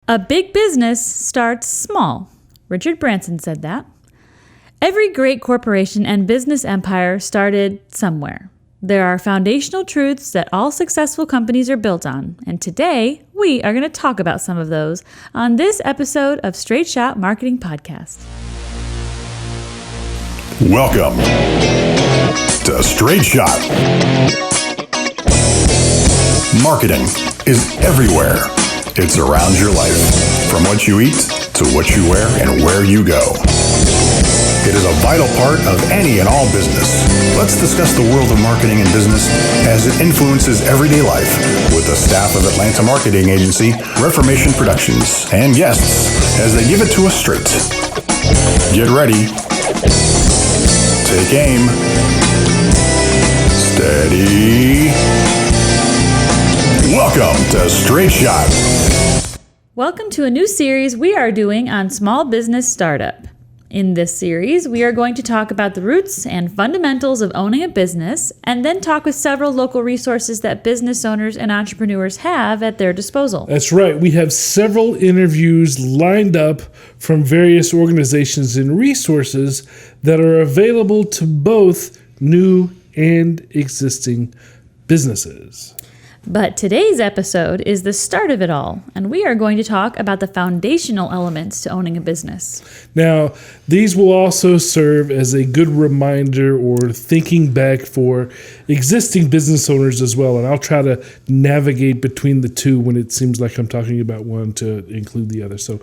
A big business starts small. Richard Branson said that. Every great corporation and business empire started somewhere. There are foundational truths that all successful companies are built on, and today we are going to talk about some of those on this episode of Straight Shot Marketing Podcast. Welcome to Straight Shot. Marketing is everywhere. It's around your life, from what you eat to what you wear and where you go. It is a vital part of any and all business. Let's discuss the world of marketing and business as it influences everyday life with the staff of Atlanta marketing agency, Reformation Productions, and guests as they give it to us straight. Get ready. Take aim. Steady. Welcome to Straight Shot. Welcome to a new series we are doing on small business startup. In this series, we are going to talk about the roots and fundamentals of owning a business, and then talk with several local resources that business owners and entrepreneurs have at their disposal. That's right. We have several interviews lined up from various organizations and resources that are available to both new and existing businesses. But today's episode is the start of it all, and we are going to talk about the foundational elements to owning a business. Now, these will also serve as a good reminder or thinking back for existing business owners as well, and I'll try to navigate between the two when it seems like I'm talking about one to include the other. So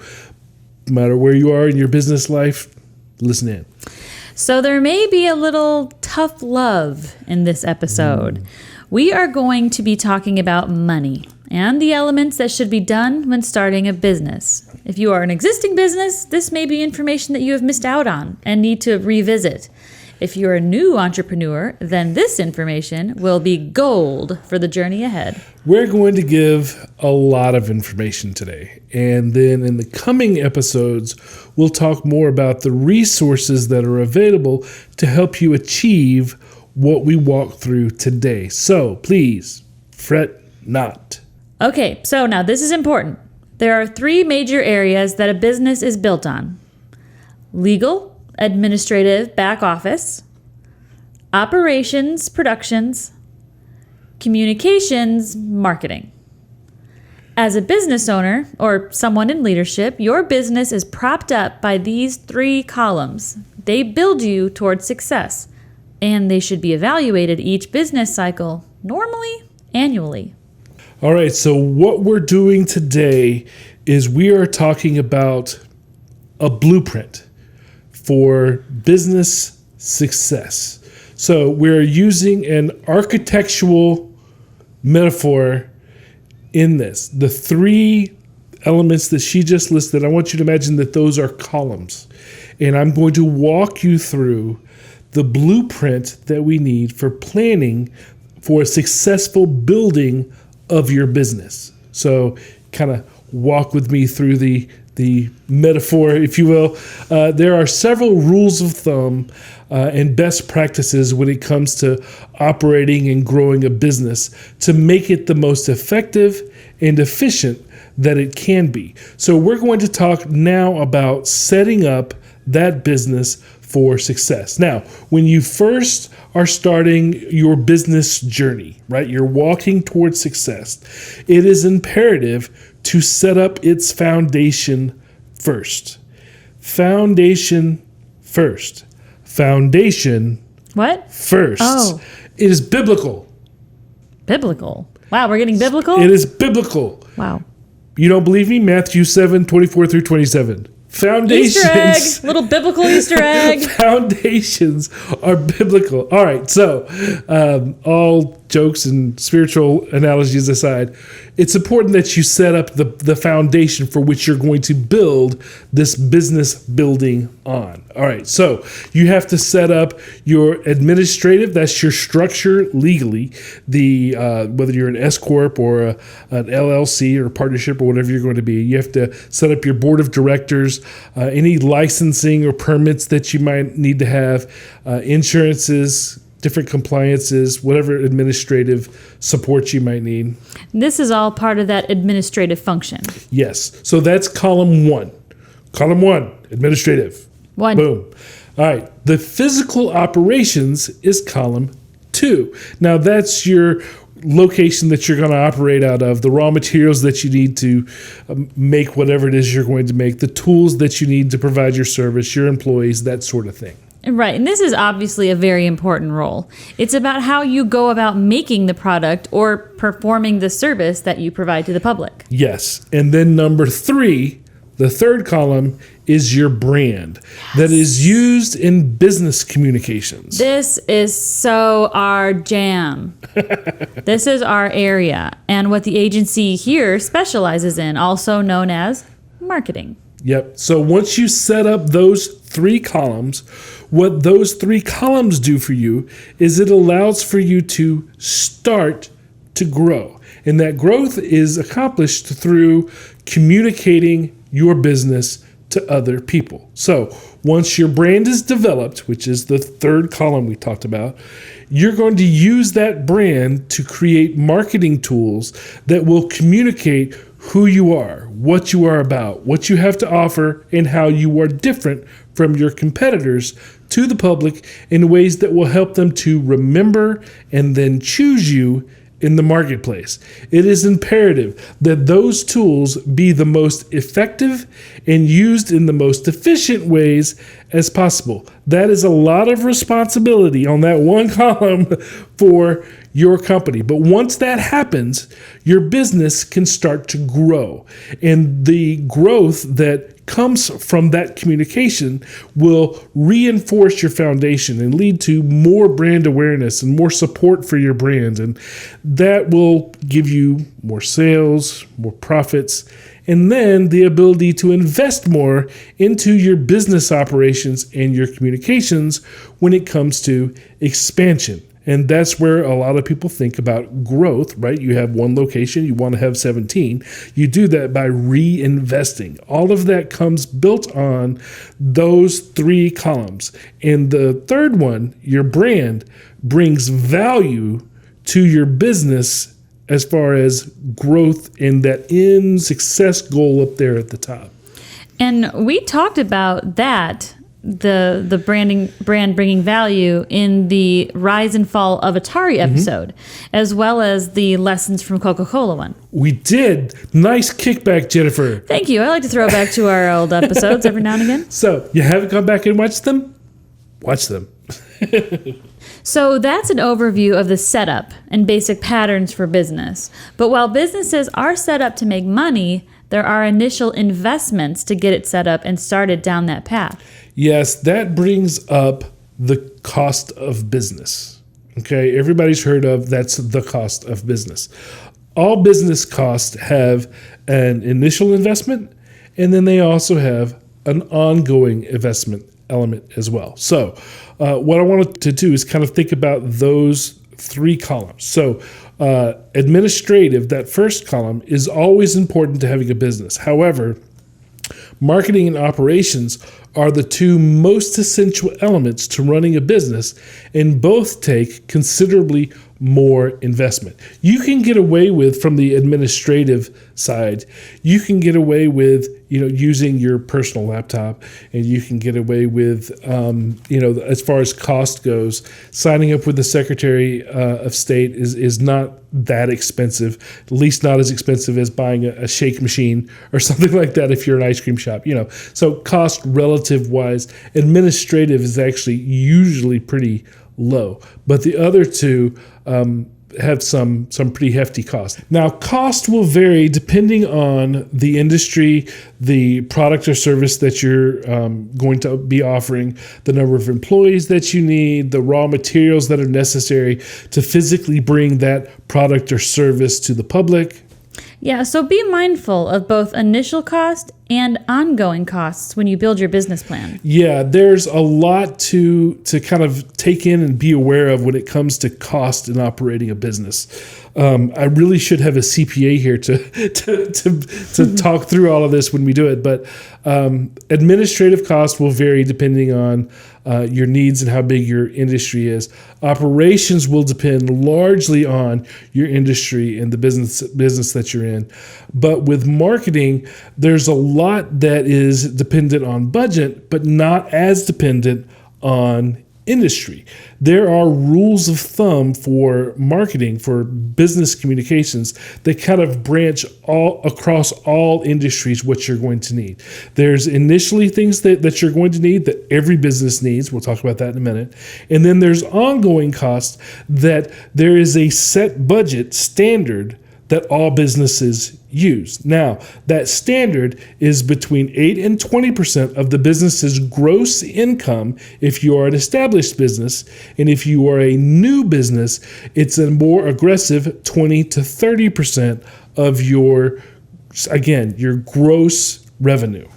no matter where you are in your business life, listen in. So there may be a little tough love in this episode. We are going to be talking about money and the elements that should be done when starting a business. If you are an existing business, this may be information that you have missed out on and need to revisit. If you're a new entrepreneur, then this information will be gold for the journey ahead. We're going to give a lot of information today. And then in the coming episodes, we'll talk more about the resources that are available to help you achieve what we walk through today. So please fret not. Okay, so now this is important. There are three major areas that a business is built on: legal, administrative, back office; operations, productions; communications, marketing. As a business owner or someone in leadership, your business is propped up by these three columns. They build you towards success, and they should be evaluated each business cycle, normally annually. All right, so what we're doing today is we are talking about a blueprint for business success. So we're using an architectural metaphor in this. The three elements that she just listed, I want you to imagine that those are columns. And I'm going to walk you through the blueprint that we need for planning for a successful building of your business. So kind of walk with me through the metaphor, if you will. There are several rules of thumb and best practices when it comes to operating and growing a business to make it the most effective and efficient that it can be. So we're going to talk now about setting up that business for success. Now, when you first are starting your business journey, right, you're walking towards success, it is imperative to set up its foundation first. Foundation first. Foundation What? first. Oh. It is biblical. Biblical. Wow, we're getting biblical? It is biblical. Wow. You don't believe me? Matthew 7:24 through 27. Foundations. Easter egg. Little biblical Easter egg. Foundations are biblical. All right. So, all jokes and spiritual analogies aside, it's important that you set up the foundation for which you're going to build this business building on. All right. So you have to set up your administrative, that's your structure legally, whether you're an S Corp or an LLC or a partnership or whatever you're going to be. You have to set up your board of directors, any licensing or permits that you might need to have, insurances, different compliances, whatever administrative support you might need. This is all part of that administrative function. Yes. So that's column 1. Column 1, administrative. 1. Boom. All right. The physical operations is column 2. Now that's your location that you're going to operate out of, the raw materials that you need to make whatever it is you're going to make, the tools that you need to provide your service, your employees, that sort of thing. Right, and this is obviously a very important role. It's about how you go about making the product or performing the service that you provide to the public. Yes. And then number 3, the third column, is your brand that is used in business communications. This is so our jam. This is our area, and what the agency here specializes in, also known as marketing. Yep. So once you set up those 3 columns, what those 3 columns do for you is it allows for you to start to grow. And that growth is accomplished through communicating your business to other people. So once your brand is developed, which is the third column we talked about, you're going to use that brand to create marketing tools that will communicate who you are, what you are about, what you have to offer, and how you are different from your competitors to the public in ways that will help them to remember and then choose you in the marketplace. It is imperative that those tools be the most effective and used in the most efficient ways as possible. That is a lot of responsibility on that one column for your company. But once that happens, your business can start to grow. And the growth that comes from that communication will reinforce your foundation and lead to more brand awareness and more support for your brand. And that will give you more sales, more profits, and then the ability to invest more into your business operations and your communications when it comes to expansion. And that's where a lot of people think about growth, right? You have one location, you want to have 17. You do that by reinvesting. All of that comes built on those 3 columns. And the third one, your brand, brings value to your business as far as growth and that end success goal up there at the top. And we talked about that, the brand bringing value, in the Rise and Fall of Atari episode, as well as the Lessons from Coca-Cola one. We did. Nice kickback, Jennifer. Thank you. I like to throw back to our old episodes every now and again. So, you haven't gone back and watched them? Watch them. So that's an overview of the setup and basic patterns for business. But while businesses are set up to make money, there are initial investments to get it set up and started down that path. Yes, that brings up the cost of business. Okay, everybody's heard of that's the cost of business. All business costs have an initial investment, and then they also have an ongoing investment element as well. So what I wanted to do is kind of think about those 3 columns. So administrative, that first column, is always important to having a business. However, marketing and operations are the 2 most essential elements to running a business, and both take considerably more investment. You can get away with, from the administrative side, you can get away with, using your personal laptop, and you can get away with, as far as cost goes, signing up with the Secretary of State is not that expensive, at least not as expensive as buying a shake machine or something like that if you're an ice cream shop, So cost relative wise, administrative is actually usually pretty low, but the other 2 have some pretty hefty costs. Now, cost will vary depending on the industry, the product or service that you're going to be offering, the number of employees that you need, the raw materials that are necessary to physically bring that product or service to the public. Yeah, so be mindful of both initial cost and ongoing costs when you build your business plan. Yeah, there's a lot to kind of take in and be aware of when it comes to cost in operating a business. I really should have a CPA here to talk through all of this when we do it, but administrative costs will vary depending on your needs and how big your industry is. Operations will depend largely on your industry and the business that you're in. But with marketing, there's a lot that is dependent on budget, but not as dependent on industry. There are rules of thumb for marketing, for business communications, that kind of branch all across all industries what you're going to need. There's initially things that you're going to need that every business needs. We'll talk about that in a minute. And then there's ongoing costs that there is a set budget standard that all businesses use. Now, that standard is between 8 and 20% of the business's gross income if you are an established business. And if you are a new business, it's a more aggressive 20 to 30% of your gross revenue.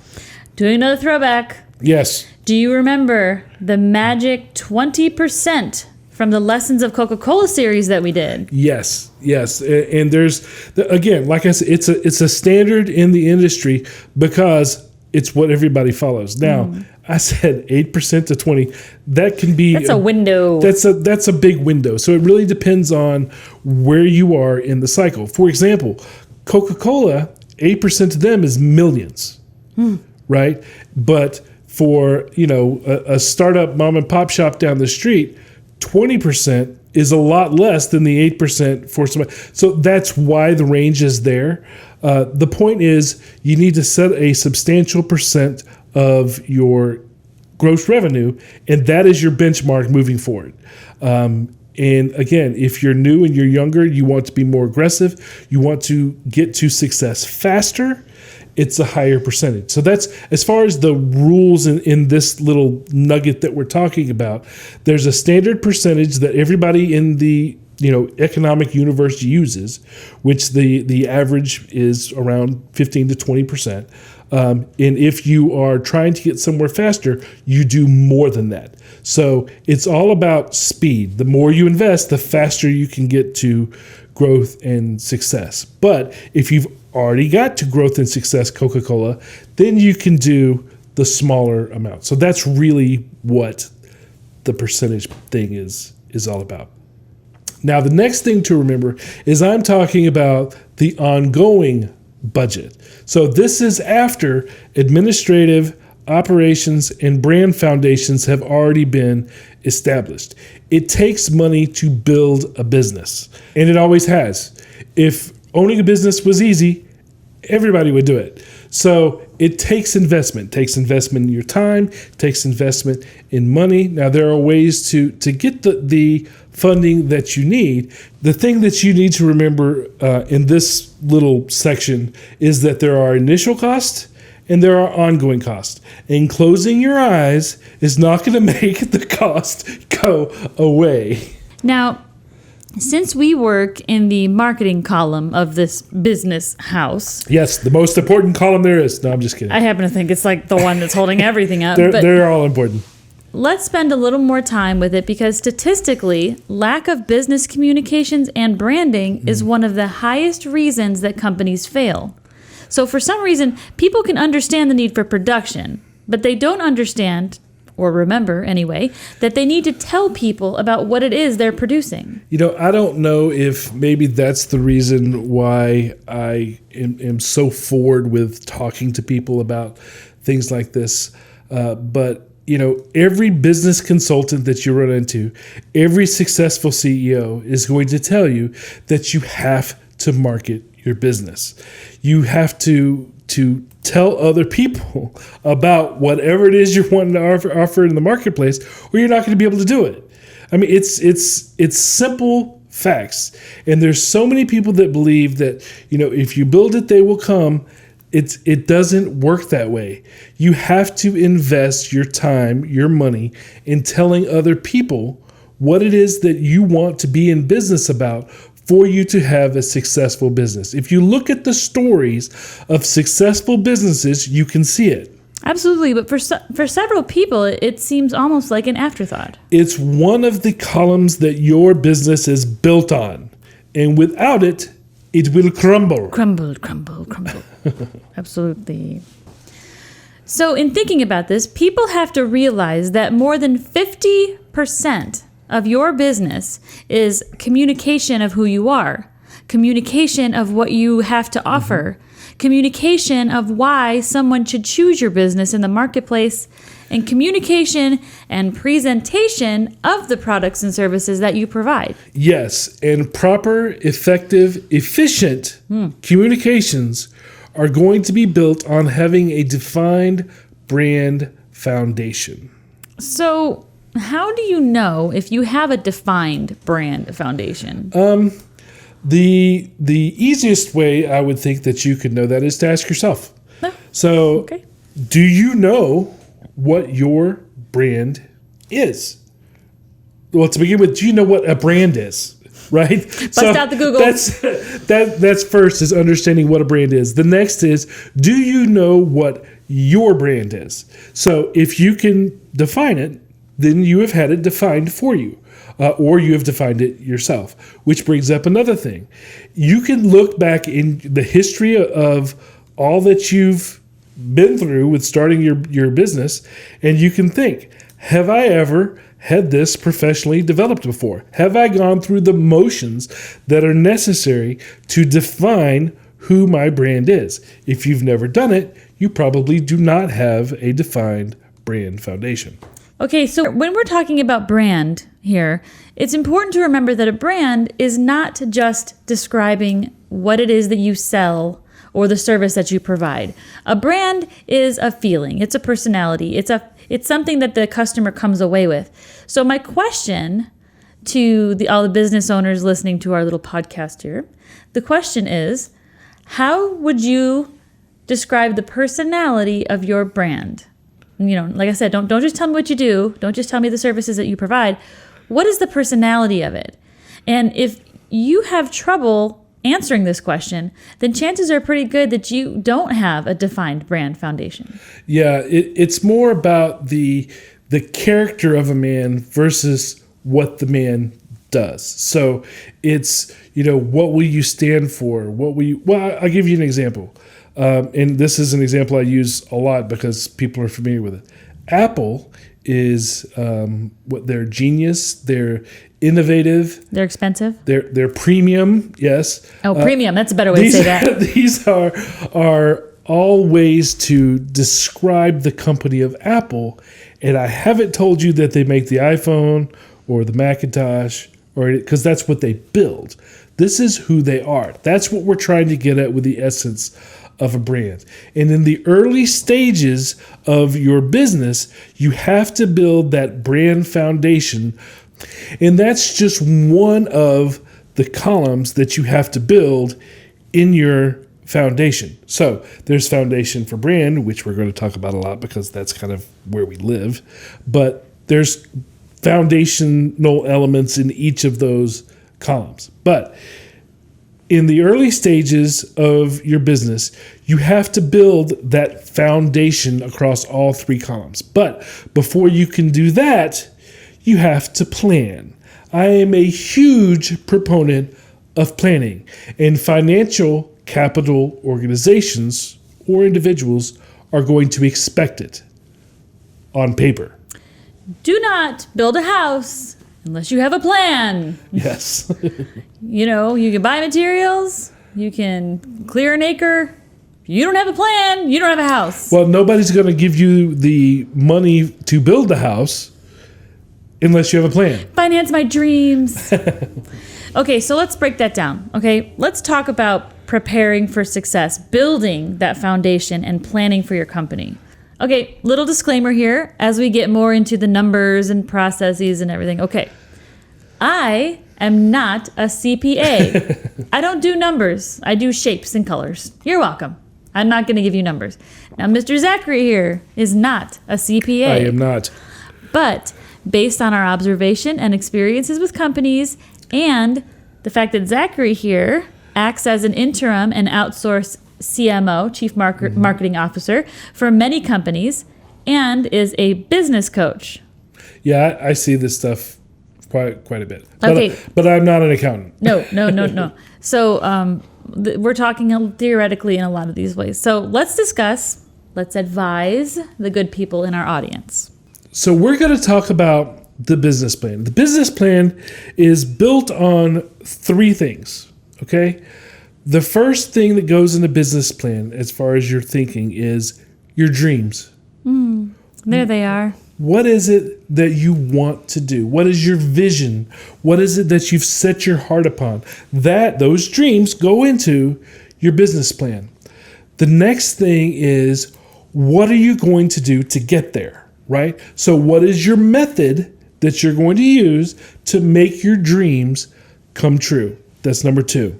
Doing another throwback. Yes. Do you remember the magic 20% from the Lessons of Coca-Cola series that we did? Yes. And there's, again, like I said, it's a standard in the industry because it's what everybody follows. Now, I said 8% to 20%. That can be... That's a window. That's a big window. So it really depends on where you are in the cycle. For example, Coca-Cola, 8% to them is millions, right? But for, a startup mom and pop shop down the street, 20% is a lot less than the 8% for somebody. So that's why the range is there. The point is you need to set a substantial percent of your gross revenue, and that is your benchmark moving forward. And again, if you're new and you're younger, you want to be more aggressive. You want to get to success faster. It's a higher percentage. So that's as far as the rules in this little nugget that we're talking about. There's a standard percentage that everybody in the economic universe uses, which the average is around 15 to 20%. And if you are trying to get somewhere faster, you do more than that. So it's all about speed. The more you invest, the faster you can get to growth and success. But if you've already got to growth and success, Coca-Cola, then you can do the smaller amount. So that's really what the percentage thing is all about. Now, the next thing to remember is I'm talking about the ongoing budget. So this is after administrative, operations, and brand foundations have already been established. It takes money to build a business, and it always has. If owning a business was easy, everybody would do it. So it takes investment. It takes investment in your time, it takes investment in money. Now, there are ways to get the funding that you need. The thing that you need to remember in this little section is that there are initial costs and there are ongoing costs. And closing your eyes is not going to make the cost go away. Now, since we work in the marketing column of this business house. Yes, the most important column there is. No, I'm just kidding. I happen to think it's like the one that's holding everything up. They're all important. Let's spend a little more time with it because statistically, lack of business communications and branding is one of the highest reasons that companies fail. So for some reason, people can understand the need for production, but they don't understand, or remember anyway, that they need to tell people about what it is they're producing. I don't know if maybe that's the reason why I am so forward with talking to people about things like this. But every business consultant that you run into, every successful CEO is going to tell you that you have to market your business. You have to tell other people about whatever it is you're wanting to offer in the marketplace, or you're not going to be able to do it. I mean, it's simple facts. And there's so many people that believe that, if you build it, they will come. It doesn't work that way. You have to invest your time, your money in telling other people what it is that you want to be in business about for you to have a successful business. If you look at the stories of successful businesses, you can see it. Absolutely, but for several people, it seems almost like an afterthought. It's one of the columns that your business is built on, and without it, it will crumble. Crumble. Absolutely. So in thinking about this, people have to realize that more than 50% of your business is communication of who you are, communication of what you have to offer, communication of why someone should choose your business in the marketplace, and communication and presentation of the products and services that you provide. Yes, and proper, effective, efficient communications are going to be built on having a defined brand foundation. So, how do you know if you have a defined brand foundation? The easiest way I would think that you could know that is to ask yourself. So, Okay. Do you know what your brand is? Well, to begin with, do you know what a brand is? Right? Bust out the Google. That's first is understanding what a brand is. The next is, do you know what your brand is? So if you can define it, then you have had it defined for you. Or you have defined it yourself, which brings up another thing. You can look back in the history of all that you've been through with starting your business, and you can think, have I ever had this professionally developed before? Have I gone through the motions that are necessary to define who my brand is? If you've never done it, you probably do not have a defined brand foundation. Okay, so when we're talking about brand here, it's important to remember that a brand is not just describing what it is that you sell or the service that you provide. A brand is a feeling, it's a personality, it's something that the customer comes away with. So my question to all the business owners listening to our little podcast here, the question is, how would you describe the personality of your brand? You know, like I said, don't just tell me what you do. Don't just tell me the services that you provide. What is the personality of it? And if you have trouble answering this question, then chances are pretty good that you don't have a defined brand foundation. Yeah, it's more about the character of a man versus what the man does. So it's, what will you stand for? Well, I'll give you an example. And this is an example I use a lot because people are familiar with it. Apple is they're genius, they're innovative, They're expensive. They're premium, yes. Oh, premium. That's a better way to say that. These are all ways to describe the company of Apple, and I haven't told you that they make the iPhone or the Macintosh, or because that's what they build. This is who they are. That's what we're trying to get at with the essence of a brand. And in the early stages of your business, you have to build that brand foundation. And that's just one of the columns that you have to build in your foundation. So there's foundation for brand, which we're going to talk about a lot because that's kind of where we live. But there's foundational elements in each of those columns. But in the early stages of your business, you have to build that foundation across all three columns. But before you can do that, you have to plan. I am a huge proponent of planning, and financial capital organizations or individuals are going to expect it on paper. Do not build a house unless you have a plan. Yes. You can buy materials, you can clear an acre. If you don't have a plan, you don't have a house. Well, nobody's going to give you the money to build the house unless you have a plan. Finance my dreams. Okay, so let's break that down. Okay, let's talk about preparing for success, building that foundation, and planning for your company. Okay, little disclaimer here as we get more into the numbers and processes and everything. Okay, I am not a CPA. I don't do numbers. I do shapes and colors. You're welcome. I'm not going to give you numbers. Now, Mr. Zachary here is not a CPA. I am not. But based on our observation and experiences with companies and The fact that Zachary here acts as an interim and outsourced CMO, Chief Marketing Officer, for many companies and is a business coach. Yeah, I see this stuff quite a bit. Okay. But I'm not an accountant. No. So we're talking theoretically in a lot of these ways. So let's advise the good people in our audience. So we're going to talk about the business plan. The business plan is built on three things, okay? The first thing that goes in a business plan, as far as your thinking, is your dreams. There they are. What is it that you want to do? What is your vision? What is it that you've set your heart upon? Those dreams go into your business plan. The next thing is, what are you going to do to get there, right? So what is your method that you're going to use to make your dreams come true? That's number 2.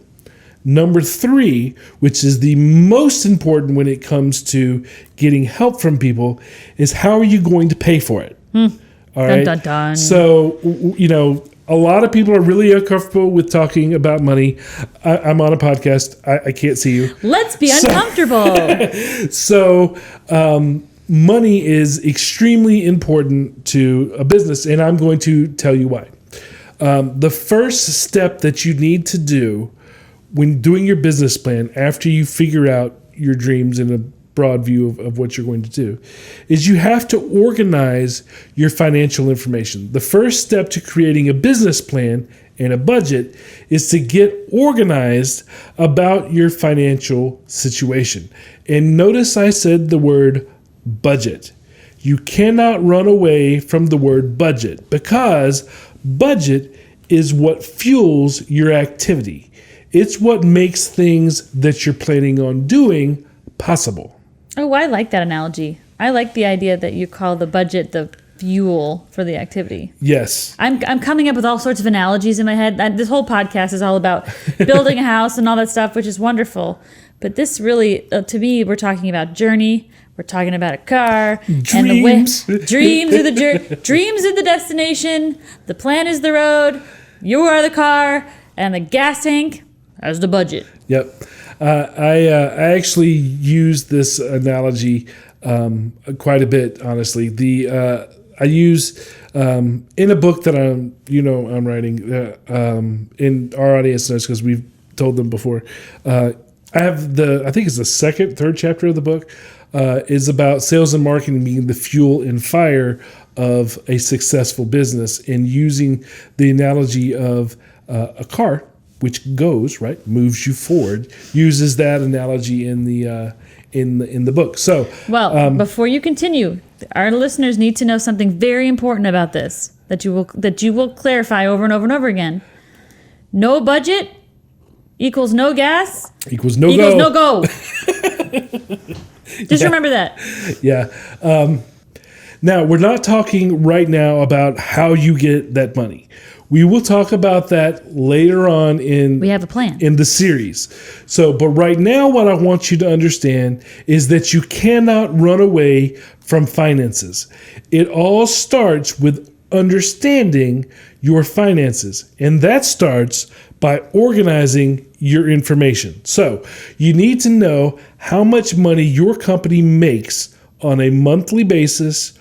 Number 3, which is the most important when it comes to getting help from people, is how are you going to pay for it? All right. Dun, dun, dun. So, a lot of people are really uncomfortable with talking about money. I'm on a podcast. I can't see you. Let's be uncomfortable. So, money is extremely important to a business, and I'm going to tell you why. The first step that you need to do when doing your business plan, after you figure out your dreams in a broad view of what you're going to do, is you have to organize your financial information. The first step to creating a business plan and a budget is to get organized about your financial situation. And notice I said the word budget. You cannot run away from the word budget, because budget is what fuels your activity. It's what makes things that you're planning on doing possible. Oh, I like that analogy. I like the idea that you call the budget the fuel for the activity. Yes. I'm coming up with all sorts of analogies in my head. This whole podcast is all about building a house and all that stuff, which is wonderful. But this really, to me, we're talking about journey. We're talking about a car. Dreams. And the way, dreams are the destination. The plan is the road. You are the car. And the gas tank as the budget. Yep. I actually use this analogy quite a bit, honestly. I use in a book that I'm writing, in our audience knows because we've told them before. I have I think it's the third chapter of the book is about sales and marketing being the fuel and fire of a successful business, and using the analogy of a car, which goes, right, moves you forward, uses that analogy in the book. So, before you continue, our listeners need to know something very important about this that you will clarify over and over and over again. No budget equals no gas equals no go. Just remember that. Yeah. Now, we're not talking right now about how you get that money. We will talk about that later on We have a plan. in the series. But right now, what I want you to understand is that you cannot run away from finances. It all starts with understanding your finances, and that starts by organizing your information. So you need to know how much money your company makes on a monthly basis,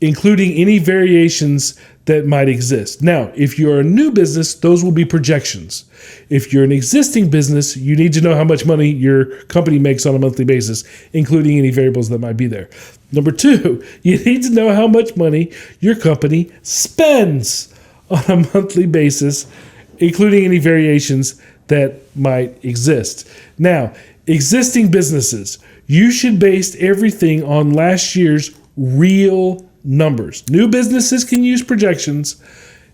including any variations that might exist. Now, if you're a new business, those will be projections. If you're an existing business, you need to know how much money your company makes on a monthly basis, including any variables that might be there. Number 2, you need to know how much money your company spends on a monthly basis, including any variations that might exist. Now, existing businesses, you should base everything on last year's real numbers. New businesses can use projections.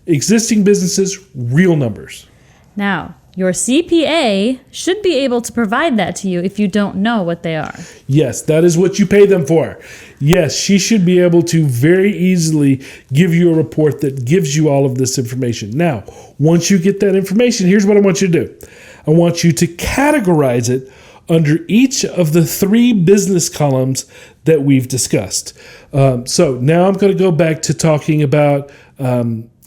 Existing businesses, real numbers. Now, your CPA should be able to provide that to you if you don't know what they are. Yes, that is what you pay them for. Yes, she should be able to very easily give you a report that gives you all of this information. Now, once you get that information, here's what I want you to do. I want you to categorize it under each of the 3 business columns that we've discussed. So now I'm going to go back to talking about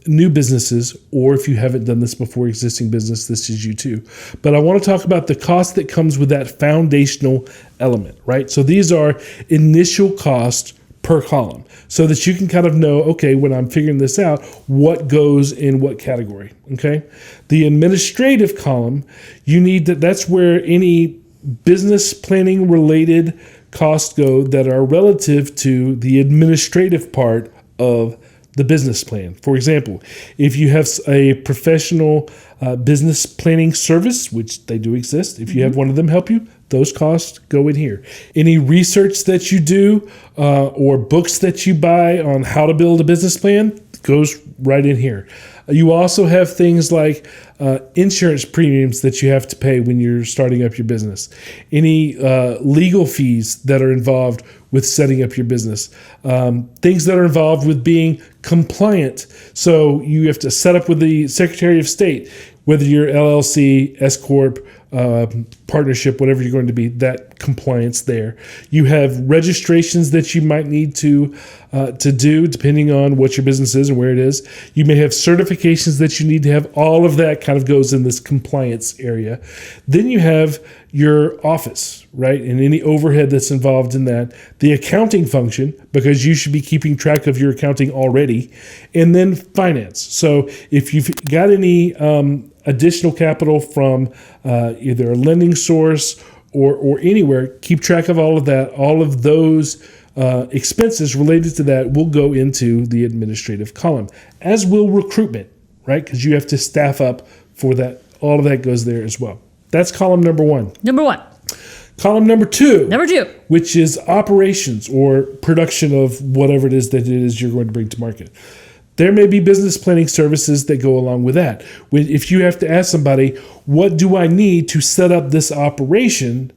new businesses, or if you haven't done this before, existing business, this is you too. But I want to talk about the cost that comes with that foundational element, right? So these are initial costs per column so that you can kind of know, okay, when I'm figuring this out, what goes in what category, okay? The administrative column, you need that's where any business planning related costs go that are relative to the administrative part of the business plan. For example, if you have a professional business planning service, which they do exist, if you have one of them help you, those costs go in here. Any research that you do or books that you buy on how to build a business plan goes right in here. You also have things like insurance premiums that you have to pay when you're starting up your business. Any legal fees that are involved with setting up your business. Things that are involved with being compliant. So you have to set up with the Secretary of State, whether you're LLC, S Corp, partnership, whatever you're going to be, that compliance there. You have registrations that you might need to do depending on what your business is and where it is. You may have certifications that you need to have. All of that kind of goes in this compliance area. Then you have your office, right? And any overhead that's involved in that. The accounting function, because you should be keeping track of your accounting already. And then finance. So if you've got any additional capital from either a lending source or anywhere, keep track of all of that. All of those expenses related to that will go into the administrative column, as will recruitment, right? Because you have to staff up for that. All of that goes there as well. That's column number one. Number one. Column number two. Number two. Which is operations or production of whatever it is that it is you're going to bring to market. There may be business planning services that go along with that. If you have to ask somebody, what do I need to set up this operation?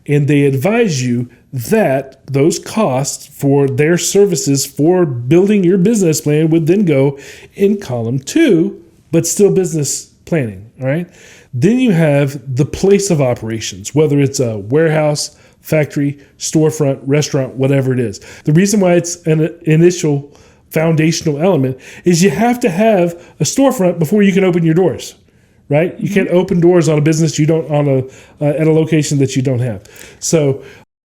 And they advise you that those costs for their services for building your business plan would then go in column two, but still business planning, all right? Then you have the place of operations, whether it's a warehouse, factory, storefront, restaurant, whatever it is. The reason why it's an initial foundational element is you have to have a storefront before you can open your doors, right? You can't open doors on a business you don't at a location that you don't have. So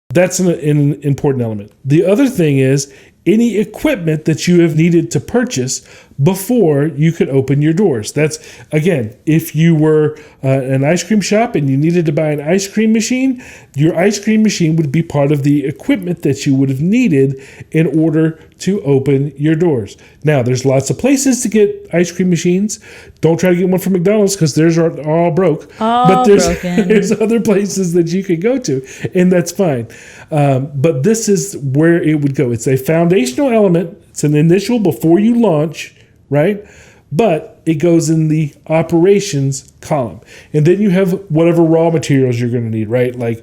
that's an important element. The other thing is any equipment that you have needed to purchase before you could open your doors. That's, again, if you were an ice cream shop and you needed to buy an ice cream machine, your ice cream machine would be part of the equipment that you would have needed in order to open your doors. Now, there's lots of places to get ice cream machines. Don't try to get one from McDonald's because theirs are all broke. But there's other places that you could go to, and that's fine. But this is where it would go. It's a foundational element. It's an initial before you launch, right? But it goes in the operations column. And then you have whatever raw materials you're going to need, right? Like,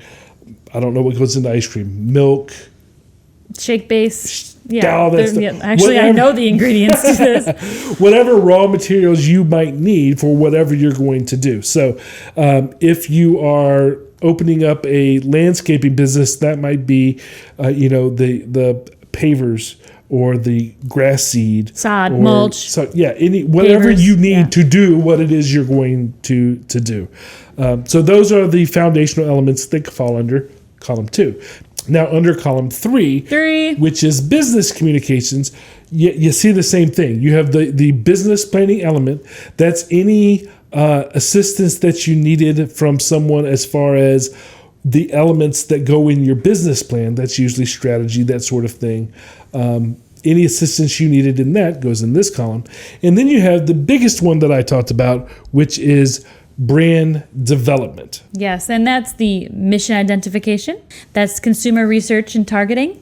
I don't know what goes into ice cream. Milk. Shake base. Yeah. All that stuff. Actually, whatever, I know the ingredients to this. Whatever raw materials you might need for whatever you're going to do. So if you are opening up a landscaping business, that might be, the pavers or the grass seed, sod, mulch. So whatever pavers, you need to do what it is you're going to do. So those are the foundational elements that fall under column two. Now under column three, which is business communications, you see the same thing. You have the business planning element. That's any assistance that you needed from someone as far as the elements that go in your business plan. That's usually strategy, that sort of thing. Any assistance you needed in that goes in this column. And then you have the biggest one that I talked about, which is brand development. Yes, and that's the mission identification. That's consumer research and targeting.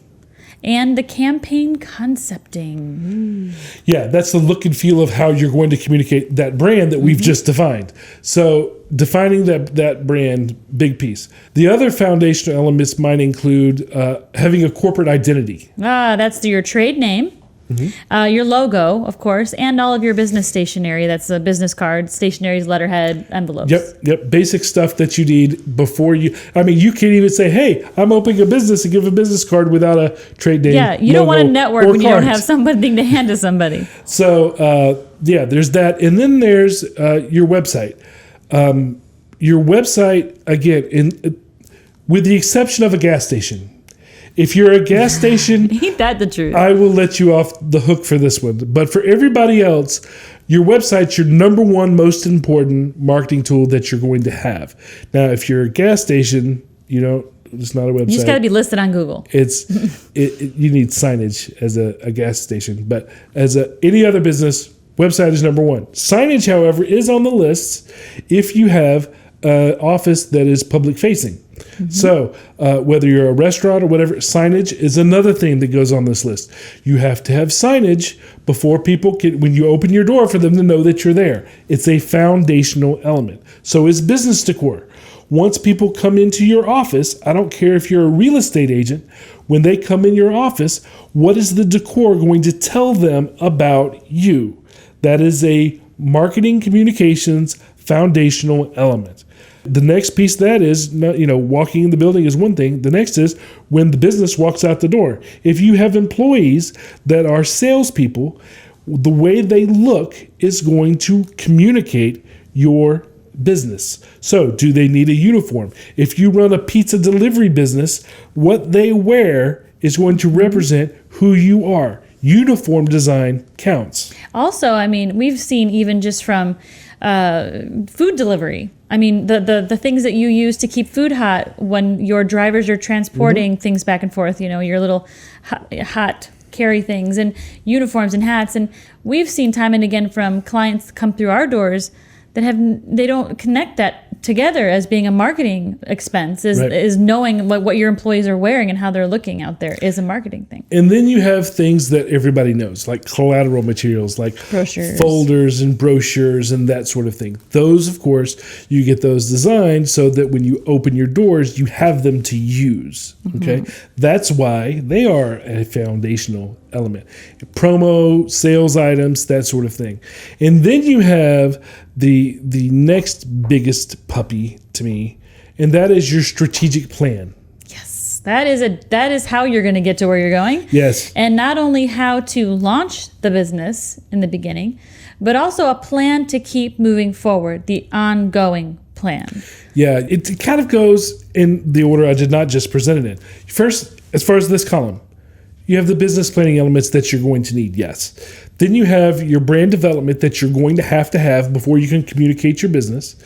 And the campaign concepting. Yeah, that's the look and feel of how you're going to communicate that brand that we've just defined. So defining that brand, big piece. The other foundational elements might include having a corporate identity. That's your trade name. your logo, of course, and all of your business stationery. That's a business card, stationeries, letterhead, envelopes. Yep. Basic stuff that you need before you. I mean, you can't even say, "Hey, I'm opening a business," and give a business card without a trade name. Yeah, you don't want to network when you don't have cards. something to hand to somebody. So, there's that, and then there's your website. Your website, again, with the exception of a gas station. If you're a gas station, Ain't that the truth? I will let you off the hook for this one. But for everybody else, your website's your number one most important marketing tool that you're going to have. Now, if you're a gas station, it's not a website. You just got to be listed on Google. You need signage as a gas station. But as any other business, website is number one. Signage, however, is on the list if you have an office that is public facing. So whether you're a restaurant or whatever, signage is another thing that goes on this list. You have to have signage before people can, when you open your door, for them to know that you're there. It's a foundational element. So is business decor. Once people come into your office, I don't care if you're a real estate agent, when they come in your office, what is the decor going to tell them about you? That is a marketing communications foundational element. The next piece of that is, walking in the building is one thing. The next is when the business walks out the door. If you have employees that are salespeople, the way they look is going to communicate your business. So, do they need a uniform? If you run a pizza delivery business, what they wear is going to represent who you are. Uniform design counts. Also, I mean, we've seen even just from food delivery. I mean, the things that you use to keep food hot when your drivers are transporting things back and forth, your little hot carry things and uniforms and hats. And we've seen time and again from clients come through our doors that they don't connect that together as being a marketing expense, is knowing what your employees are wearing and how they're looking out there is a marketing thing. And then you have things that everybody knows, like collateral materials, like brochures, folders and brochures and that sort of thing. Those, of course, you get those designed so that when you open your doors, you have them to use. Okay, that's why they are a foundational element. Promo, sales items, that sort of thing. And then you have the next biggest puppy to me, and that is your strategic plan. Yes, that is how you're going to get to where you're going. Yes. And not only how to launch the business in the beginning, but also a plan to keep moving forward, the ongoing plan. Yeah, it kind of goes in the order I did not just present it in. First, as far as this column, you have the business planning elements that you're going to need, yes. Then you have your brand development that you're going to have before you can communicate your business.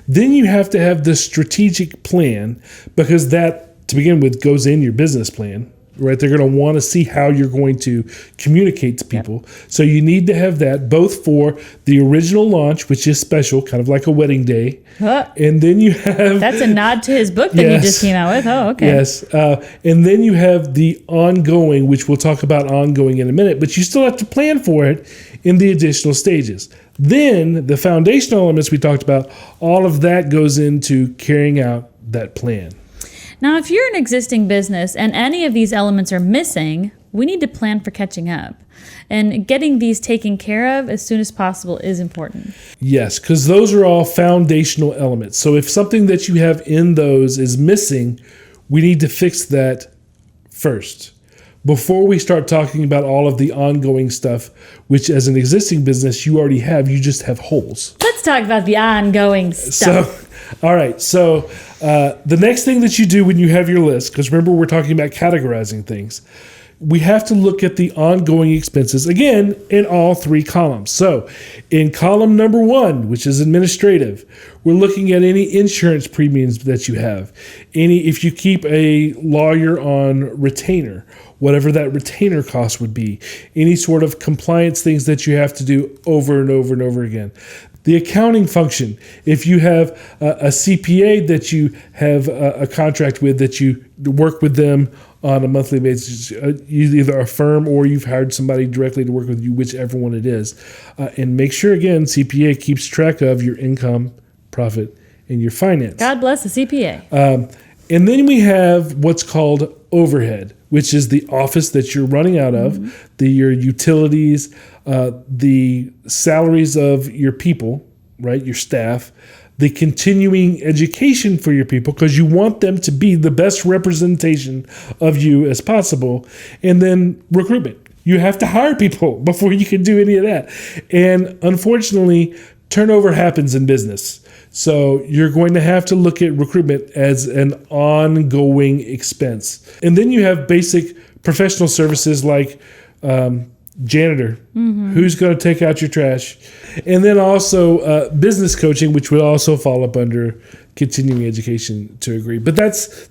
Then you have to have the strategic plan, because that, to begin with, goes in your business plan, right? They're going to want to see how you're going to communicate to people. Yep. So you need to have that both for the original launch, which is special, kind of like a wedding day. Huh. And then you have... That's a nod to his book that you just came out with. Oh, okay. Yes. And then you have the ongoing, which we'll talk about ongoing in a minute, but you still have to plan for it in the additional stages. Then the foundational elements we talked about, all of that goes into carrying out that plan. Now, if you're an existing business and any of these elements are missing, we need to plan for catching up. And getting these taken care of as soon as possible is important. Yes, because those are all foundational elements. So if something that you have in those is missing, we need to fix that first before we start talking about all of the ongoing stuff, which as an existing business you already have, you just have holes. Let's talk about the ongoing stuff. All right. So the next thing that you do when you have your list, because remember we're talking about categorizing things, we have to look at the ongoing expenses, again, in all three columns. So in column number 1, which is administrative, we're looking at any insurance premiums that you have. If you keep a lawyer on retainer, whatever that retainer cost would be, any sort of compliance things that you have to do over and over and over again. The accounting function, if you have a CPA that you have a contract with, that you work with them on a monthly basis, either a firm or you've hired somebody directly to work with you, whichever one it is. And make sure, again, CPA keeps track of your income, profit, and your finance. God bless the CPA. And then we have what's called overhead, which is the office that you're running out of, your utilities, the salaries of your people, right? Your staff, the continuing education for your people, because you want them to be the best representation of you as possible. And then recruitment. You have to hire people before you can do any of that. And unfortunately, turnover happens in business. So you're going to have to look at recruitment as an ongoing expense. And then you have basic professional services like janitor, who's going to take out your trash. And then also business coaching, which would also fall up under continuing education to a degree. But that's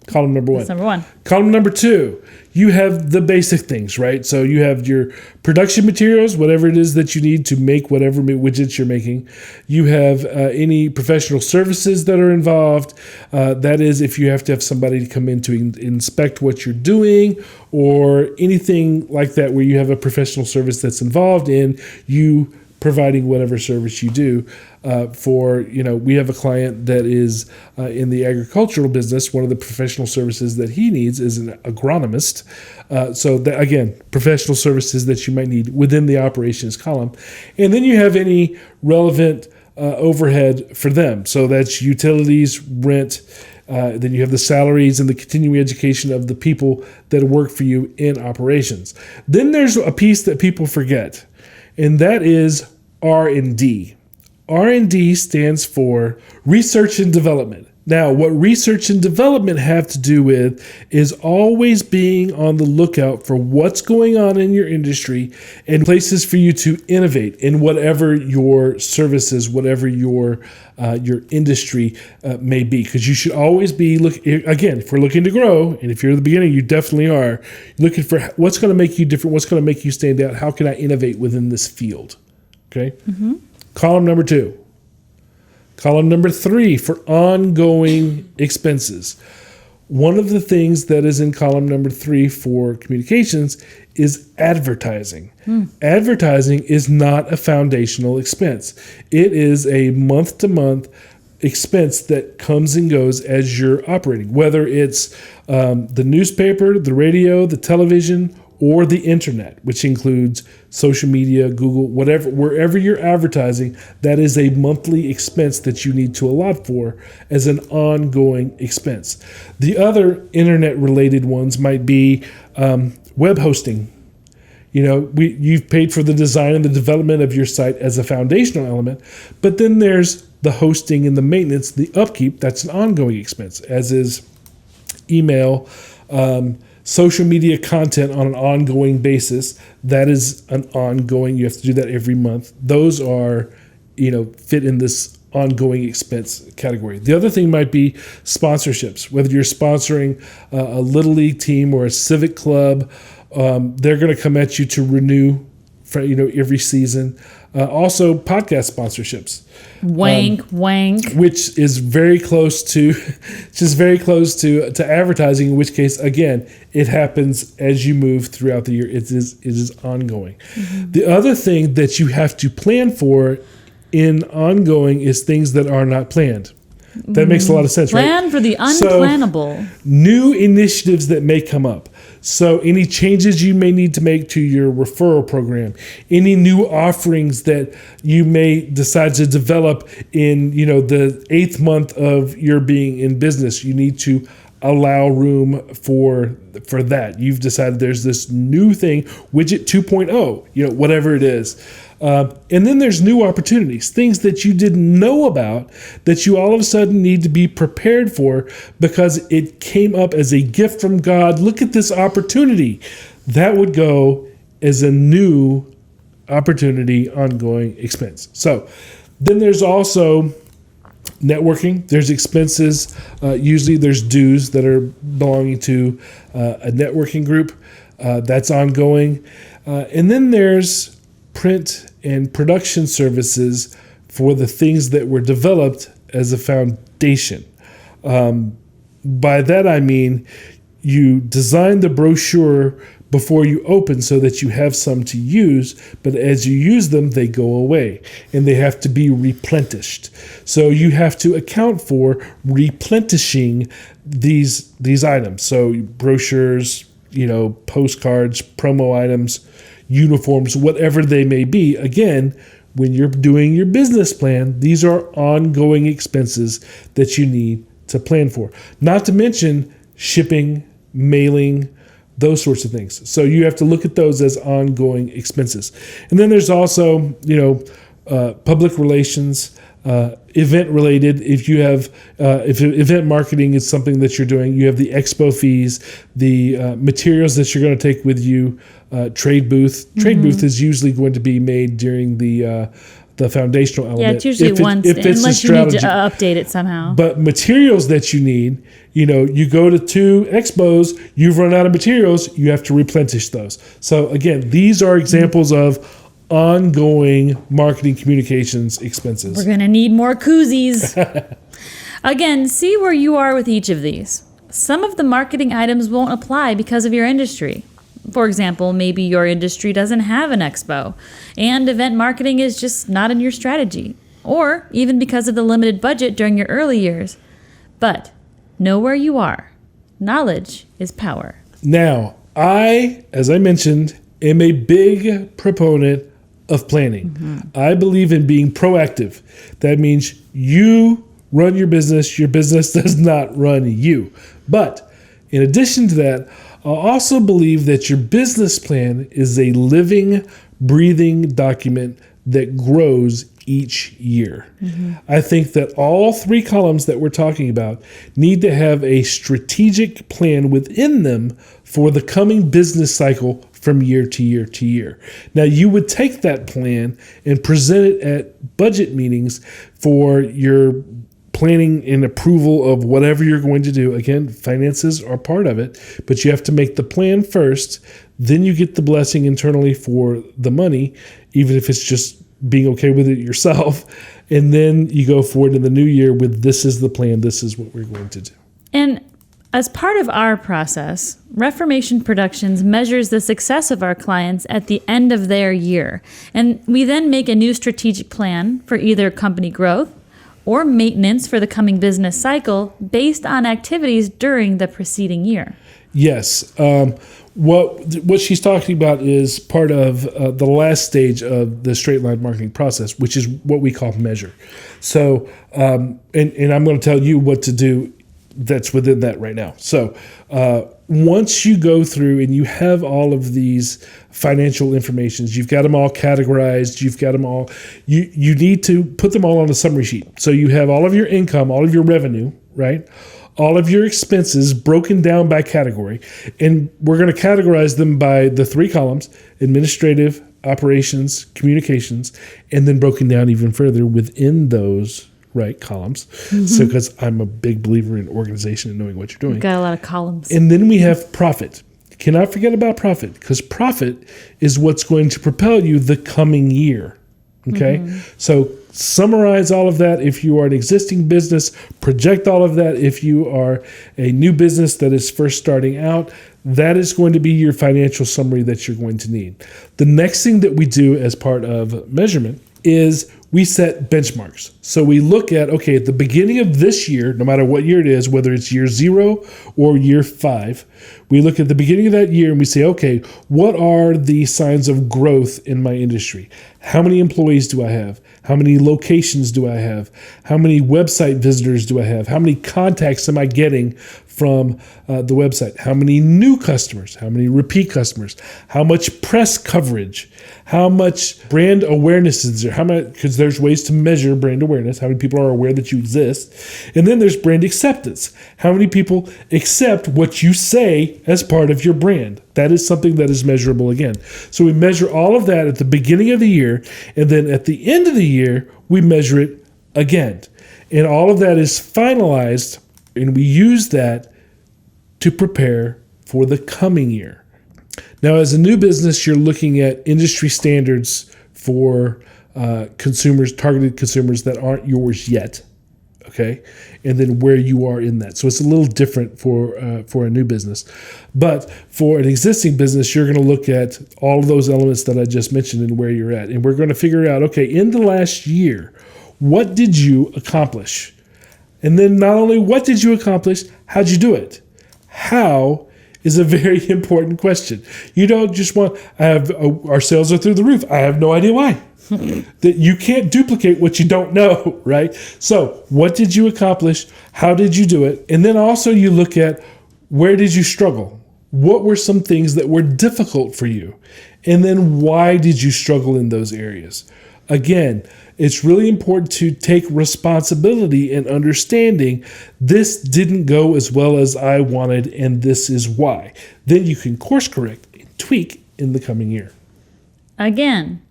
column number one. That's number one. Column number two, you have the basic things, right? So you have your production materials, whatever it is that you need to make whatever widgets you're making. You have any professional services that are involved. That is, if you have to have somebody to come in to inspect what you're doing or anything like that where you have a professional service that's involved in you providing whatever service you do. We have a client that is in the agricultural business. One of the professional services that he needs is an agronomist. Again, professional services that you might need within the operations column. And then you have any relevant overhead for them. So that's utilities, rent. Then you have the salaries and the continuing education of the people that work for you in operations. Then there's a piece that people forget, and that is R&D. R&D stands for research and development. Now, what research and development have to do with is always being on the lookout for what's going on in your industry and places for you to innovate in whatever your services, whatever your industry may be. Because you should always be if we're looking to grow, and if you're at the beginning, you definitely are looking for what's going to make you different, what's going to make you stand out. How can I innovate within this field? Okay. Mm-hmm. Column number two. Column number three for ongoing expenses. One of the things that is in column number 3 for communications is advertising. Advertising is not a foundational expense. It is a month-to-month expense that comes and goes as you're operating, whether it's the newspaper, the radio, the television, or the internet, which includes social media, Google, whatever, wherever you're advertising, that is a monthly expense that you need to allot for as an ongoing expense. The other internet-related ones might be web hosting. You've paid for the design and the development of your site as a foundational element, but then there's the hosting and the maintenance, the upkeep, that's an ongoing expense, as is email, social media content on an ongoing basis. That is an ongoing, you have to do that every month. Those are, fit in this ongoing expense category. The other thing might be sponsorships, whether you're sponsoring a little league team or a civic club, they're going to come at you to renew for, every season. Also podcast sponsorships. Wank. Which is very close to advertising, in which case, again, it happens as you move throughout the year. It is ongoing. Mm-hmm. The other thing that you have to plan for in ongoing is things that are not planned. That makes a lot of sense, right? Plan for the unplannable. So, new initiatives that may come up. So any changes you may need to make to your referral program, any new offerings that you may decide to develop in, the 8th month of your being in business, you need to allow room for that. You've decided there's this new thing, widget 2.0, whatever it is. And then there's new opportunities, things that you didn't know about that you all of a sudden need to be prepared for because it came up as a gift from God. Look at this opportunity. That would go as a new opportunity, ongoing expense. So then there's also networking. There's expenses. Usually there's dues that are belonging to a networking group. That's ongoing. And then there's print and production services for the things that were developed as a foundation. By that I mean you design the brochure, before you open so that you have some to use, but as you use them, they go away and they have to be replenished. So you have to account for replenishing these items. So brochures, postcards, promo items, uniforms, whatever they may be. Again, when you're doing your business plan, these are ongoing expenses that you need to plan for. Not to mention shipping, mailing, those sorts of things. So you have to look at those as ongoing expenses. And then there's also, public relations, event related. If you have, if event marketing is something that you're doing, you have the expo fees, the materials that you're going to take with you, trade booth. Trade booth is usually going to be made during the foundational element. Yeah, it's usually once, unless you need to update it somehow. But materials that you need, you go to 2 expos, you've run out of materials, you have to replenish those. So again, these are examples of ongoing marketing communications expenses. We're going to need more koozies. Again, see where you are with each of these. Some of the marketing items won't apply because of your industry. For example, maybe your industry doesn't have an expo and event marketing is just not in your strategy, or even because of the limited budget during your early years. But know where you are. Knowledge is power. Now, as I mentioned, am a big proponent of planning. I believe in being proactive. That means you run your business does not run you. But in addition to that, I also believe that your business plan is a living, breathing document that grows each year. I think that all 3 columns that we're talking about need to have a strategic plan within them for the coming business cycle from year to year to year. Now, you would take that plan and present it at budget meetings for your planning and approval of whatever you're going to do. Again, finances are part of it, but you have to make the plan first. Then you get the blessing internally for the money, even if it's just being okay with it yourself. And then you go forward in the new year with, this is the plan, this is what we're going to do. And as part of our process, Reformation Productions measures the success of our clients at the end of their year. And we then make a new strategic plan for either company growth or maintenance for the coming business cycle based on activities during the preceding year. Yes. What she's talking about is part of the last stage of the straight line marketing process, which is what we call measure. So, and I'm going to tell you what to do that's within that right now. So once you go through and you have all of these financial informations, you've got them all categorized, you've got them all, you need to put them all on a summary sheet. So you have all of your income, all of your revenue, right? All of your expenses broken down by category. And we're going to categorize them by the 3 columns: administrative, operations, communications, and then broken down even further within those columns. So, because I'm a big believer in organization and knowing what you're doing. We've got a lot of columns. And then we have profit. Cannot forget about profit, because profit is what's going to propel you the coming year. Okay. So summarize all of that if you are an existing business, project all of that if you are a new business that is first starting out. That is going to be your financial summary that you're going to need. The next thing that we do as part of measurement is we set benchmarks. So we look at, okay, at the beginning of this year, no matter what year it is, whether it's year 0 or year 5, we look at the beginning of that year and we say, okay, what are the signs of growth in my industry? How many employees do I have? How many locations do I have? How many website visitors do I have? How many contacts am I getting from the website? How many new customers? How many repeat customers? How much press coverage? How much brand awareness is there? How much? Because there's ways to measure brand awareness. How many people are aware that you exist? And then there's brand acceptance. How many people accept what you say as part of your brand? That is something that is measurable again. So we measure all of that at the beginning of the year, and then at the end of the year, we measure it again. And all of that is finalized, and we use that to prepare for the coming year. Now, as a new business, you're looking at industry standards for consumers, targeted consumers that aren't yours yet. okay, and then where you are in that. So it's a little different for a new business. But for an existing business, you're going to look at all of those elements that I just mentioned and where you're at. And we're going to figure out, okay, in the last year, what did you accomplish? And then not only what did you accomplish, how'd you do it? How is a very important question. You don't just want, our sales are through the roof. I have no idea why. That you can't duplicate what you don't know, right? So what did you accomplish? How did you do it? And then also you look at, where did you struggle? What were some things that were difficult for you? And then why did you struggle in those areas? Again, it's really important to take responsibility and understanding this didn't go as well as I wanted, and this is why. Then you can course correct and tweak in the coming year. Again,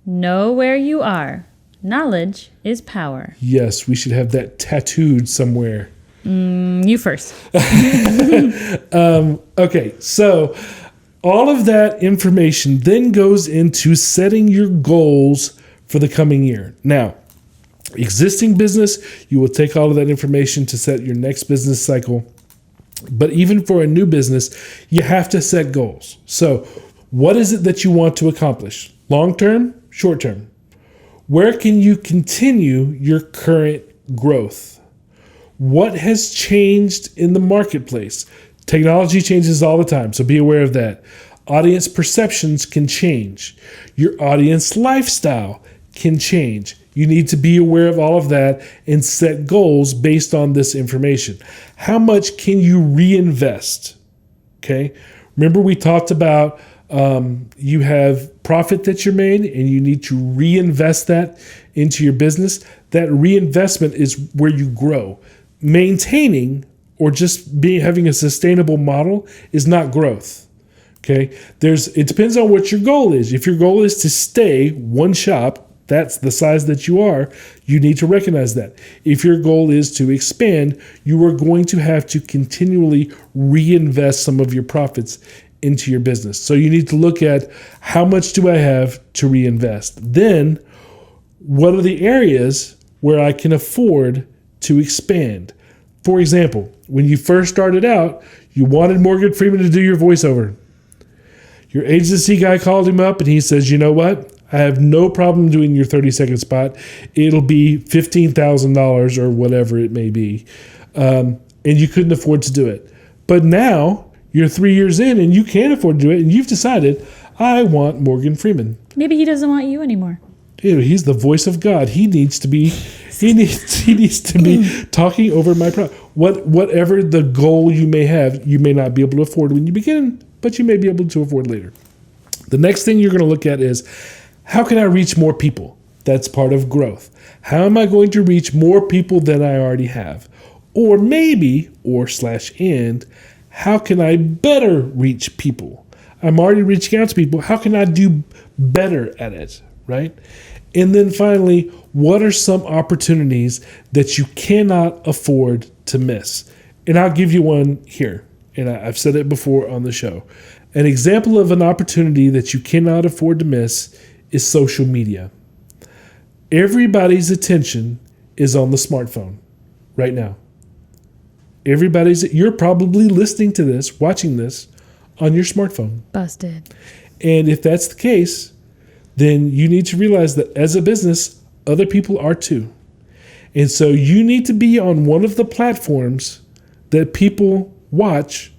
know where you are. Knowledge is power. Yes, we should have that tattooed somewhere. You first. Okay, so all of that information then goes into setting your goals for the coming year. Now, existing business, you will take all of that information to set your next business cycle. But even for a new business, you have to set goals. So what is it that you want to accomplish? Long term, short term? Where can you continue your current growth? What has changed in the marketplace? Technology changes all the time, so be aware of that. Audience perceptions can change. Your audience lifestyle can change. You need to be aware of all of that and set goals based on this information. How much can you reinvest? Okay. Remember we talked about you have profit that you're made and you need to reinvest that into your business. That reinvestment is where you grow. Maintaining or just having a sustainable model is not growth. Okay. It depends on what your goal is. If your goal is to stay one shop, that's the size that you are, you need to recognize that. If your goal is to expand, you are going to have to continually reinvest some of your profits into your business. So you need to look at, how much do I have to reinvest? Then what are the areas where I can afford to expand? For example, when you first started out, you wanted Morgan Freeman to do your voiceover. Your agency guy called him up and he says, you know what? I have no problem doing your 30-second spot. It'll be $15,000 or whatever it may be. And you couldn't afford to do it. But now you're 3 years in and you can afford to do it. And you've decided, I want Morgan Freeman. Maybe he doesn't want you anymore. He's the voice of God. He needs to be talking over my product. Whatever the goal you may have, you may not be able to afford when you begin, but you may be able to afford later. The next thing you're going to look at is, how can I reach more people? That's part of growth. How am I going to reach more people than I already have? Or maybe, and how can I better reach people? I'm already reaching out to people. How can I do better at it, right? And then finally, what are some opportunities that you cannot afford to miss? And I'll give you one here. And I've said it before on the show. An example of an opportunity that you cannot afford to miss is social media. Everybody's attention is on the smartphone right now. You're probably listening to this, watching this on your smartphone. Busted. And if that's the case, then you need to realize that as a business, other people are too. And so you need to be on one of the platforms that people watch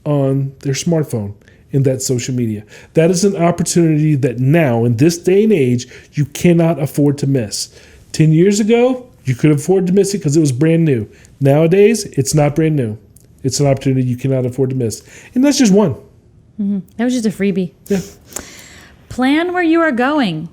on their smartphone. In that social media. That is an opportunity that now, in this day and age, you cannot afford to miss. 10 years ago, you could afford to miss it because it was brand new. Nowadays, it's not brand new. It's an opportunity you cannot afford to miss. And that's just one. Mm-hmm. That was just a freebie. Yeah. Plan where you are going.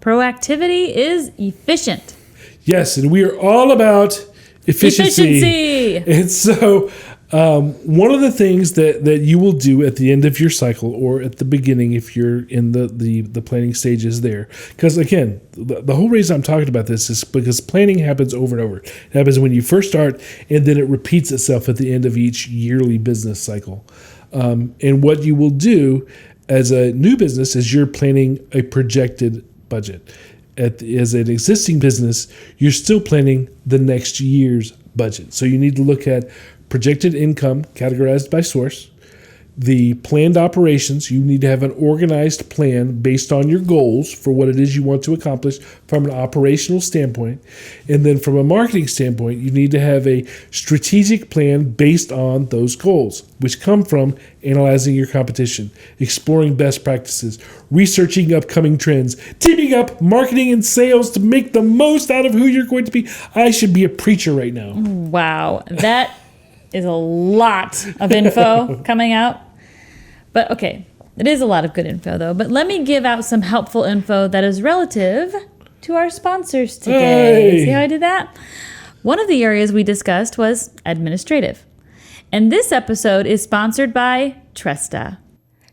Proactivity is efficient. Yes, and we are all about efficiency. And so one of the things that you will do at the end of your cycle or at the beginning if you're in the planning stages there, because again, the whole reason I'm talking about this is because planning happens over and over. It happens when you first start and then it repeats itself at the end of each yearly business cycle. And what you will do as a new business is you're planning a projected budget. as an existing business, you're still planning the next year's budget. So you need to look at projected income categorized by source, the planned operations. You need to have an organized plan based on your goals for what it is you want to accomplish from an operational standpoint. And then from a marketing standpoint, you need to have a strategic plan based on those goals, which come from analyzing your competition, exploring best practices, researching upcoming trends, teaming up marketing and sales to make the most out of who you're going to be. I should be a preacher right now. Wow. That is a lot of info coming out. But okay, it is a lot of good info though. But let me give out some helpful info that is relative to our sponsors today. Hey. See how I did that? One of the areas we discussed was administrative. And this episode is sponsored by Tresta.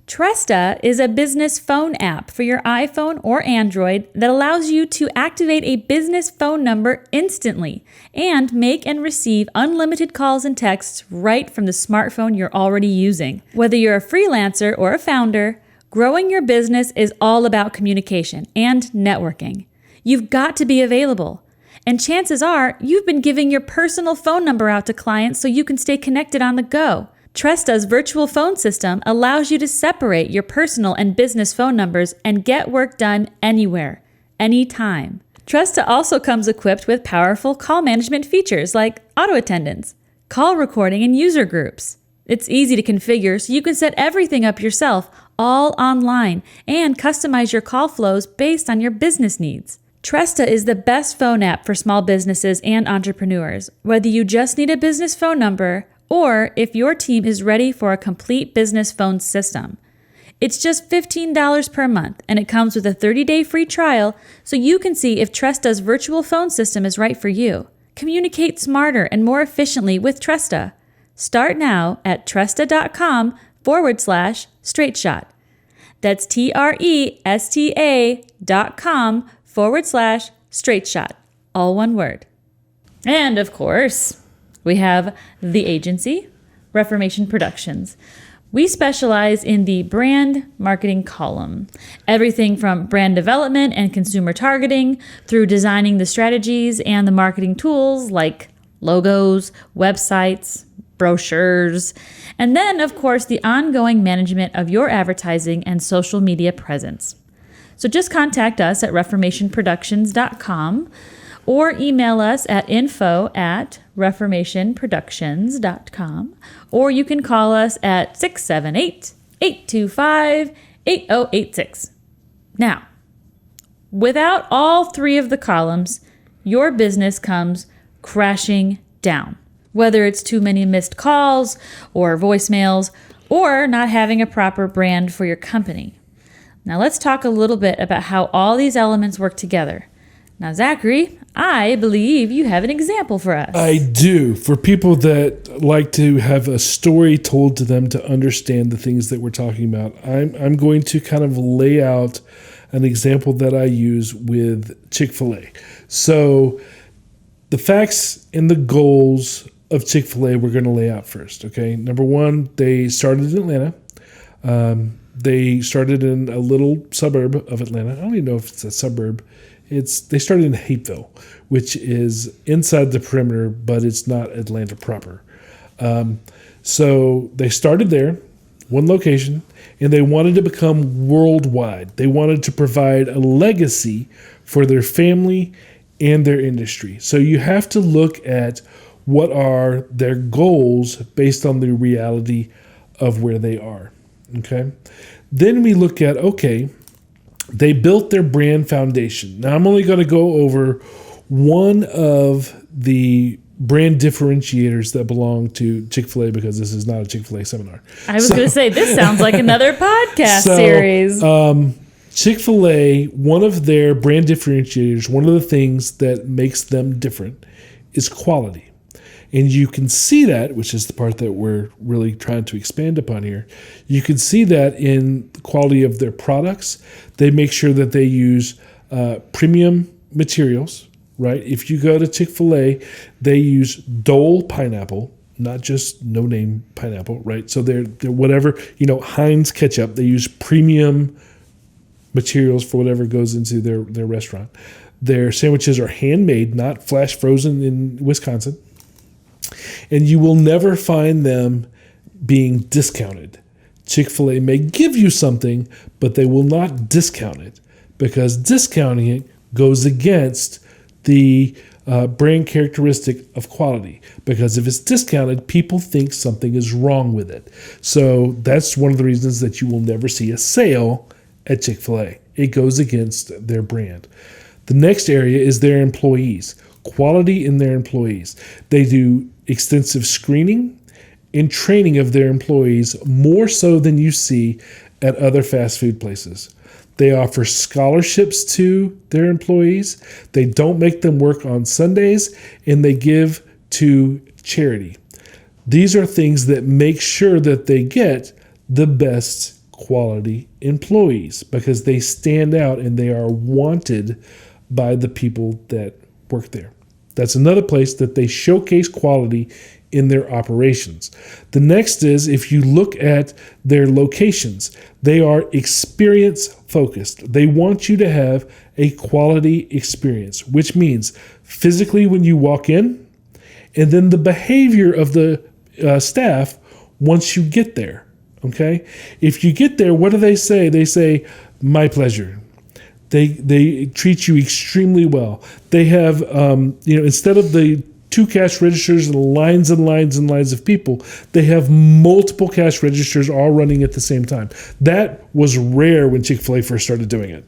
Tresta is a business phone app for your iPhone or Android that allows you to activate a business phone number instantly and make and receive unlimited calls and texts right from the smartphone you're already using. Whether you're a freelancer or a founder, growing your business is all about communication and networking. You've got to be available. And chances are you've been giving your personal phone number out to clients so you can stay connected on the go. Tresta's virtual phone system allows you to separate your personal and business phone numbers and get work done anywhere, anytime. Tresta also comes equipped with powerful call management features like auto attendance, call recording, and user groups. It's easy to configure so you can set everything up yourself, all online, and customize your call flows based on your business needs. Tresta is the best phone app for small businesses and entrepreneurs, whether you just need a business phone number or if your team is ready for a complete business phone system. It's just $15 per month, and it comes with a 30-day free trial so you can see if Tresta's virtual phone system is right for you. Communicate smarter and more efficiently with Tresta. Start now at Tresta.com/straightshot. That's TRESTA.com/straightshot. All one word. And of course, we have the agency, Reformation Productions. We specialize in the brand marketing column. Everything from brand development and consumer targeting through designing the strategies and the marketing tools like logos, websites, brochures, and then, of course, the ongoing management of your advertising and social media presence. So just contact us at reformationproductions.com or email us at info@reformationproductions.com, or you can call us at 678-825-8086. Now, without all three of the columns, your business comes crashing down. Whether it's too many missed calls or voicemails, or not having a proper brand for your company. Now let's talk a little bit about how all these elements work together. Now, Zachary, I believe you have an example for us. I do. For people that like to have a story told to them to understand the things that we're talking about, I'm going to kind of lay out an example that I use with Chick-fil-A. So the facts and the goals of Chick-fil-A we're going to lay out first, okay? Number one, they started in Atlanta. They started in a little suburb of Atlanta. I don't even know if it's a suburb. They started in Hapeville, which is inside the perimeter, but it's not Atlanta proper. So they started there, one location, and they wanted to become worldwide. They wanted to provide a legacy for their family and their industry. So you have to look at what are their goals based on the reality of where they are. Okay. Then we look at, okay, they built their brand foundation. Now, I'm only going to go over one of the brand differentiators that belong to Chick-fil-A because this is not a Chick-fil-A seminar. I was going to say, this sounds like another podcast series. Chick-fil-A, one of their brand differentiators, one of the things that makes them different is quality. And you can see that, which is the part that we're really trying to expand upon here. You can see that in the quality of their products. They make sure that they use premium materials, right? If you go to Chick-fil-A, they use Dole pineapple, not just no-name pineapple, right? So they're whatever, Heinz ketchup, they use premium materials for whatever goes into their restaurant. Their sandwiches are handmade, not flash frozen in Wisconsin. And you will never find them being discounted. Chick-fil-A may give you something, but they will not discount it, because discounting it goes against the brand characteristic of quality. Because if it's discounted, people think something is wrong with it. So that's one of the reasons that you will never see a sale at Chick-fil-A. It goes against their brand. The next area is their employees. Quality in their employees. They do extensive screening and training of their employees, more so than you see at other fast food places. They offer scholarships to their employees. They don't make them work on Sundays, and they give to charity. These are things that make sure that they get the best quality employees, because they stand out and they are wanted by the people that work there. That's another place that they showcase quality in their operations. The next is, if you look at their locations, they are experience focused. They want you to have a quality experience, which means physically when you walk in, and then the behavior of the staff once you get there. Okay? If you get there, what do they say? They say, "My pleasure." They treat you extremely well. They have, instead of the 2 cash registers and lines and lines and lines of people, they have multiple cash registers all running at the same time. That was rare when Chick-fil-A first started doing it.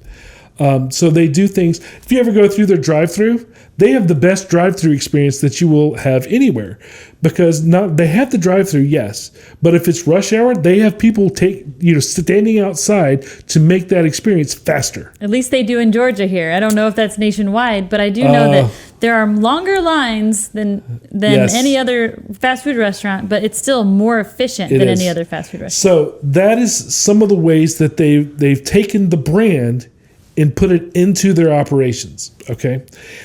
So they do things. If you ever go through their drive-thru, they have the best drive-thru experience that you will have anywhere, because they have the drive-thru, yes, but if it's rush hour, they have people standing outside to make that experience faster. At least they do in Georgia here. I don't know if that's nationwide, but I do know that there are longer lines than yes. any other fast food restaurant, but it's still more efficient than any other fast food restaurant. So that is some of the ways that they've taken the brand and put it into their operations, okay?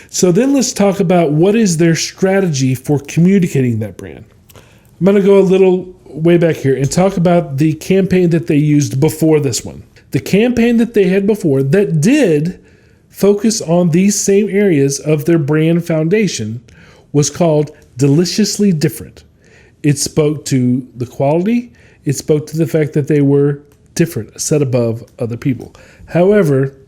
So then let's talk about what is their strategy for communicating that brand. I'm going to go a little way back here and talk about the campaign that they used before this one. The campaign that they had before that did focus on these same areas of their brand foundation was called Deliciously Different. It spoke to the quality. It spoke to the fact that they were different, set above other people. However,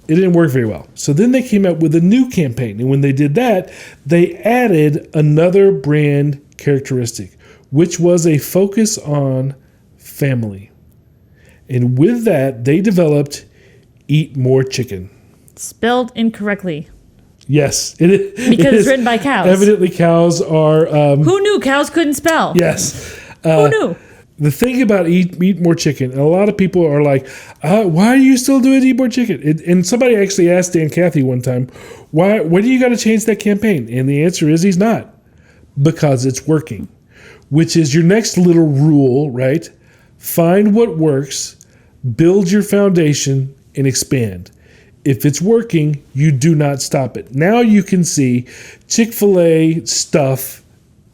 it didn't work very well. So then they came out with a new campaign. And when they did that, they added another brand characteristic, which was a focus on family. And with that, they developed Eat More Chicken. Spelled incorrectly. Yes. Because it's written by cows. Evidently, cows are... Who knew cows couldn't spell? Yes. Who knew? The thing about Eat More Chicken, and a lot of people are like, why are you still doing Eat More Chicken? And somebody actually asked Dan Cathy one time, why do you got to change that campaign? And the answer is he's not. Because it's working. Which is your next little rule, right? Find what works, build your foundation, and expand. If it's working, you do not stop it. Now you can see Chick-fil-A stuff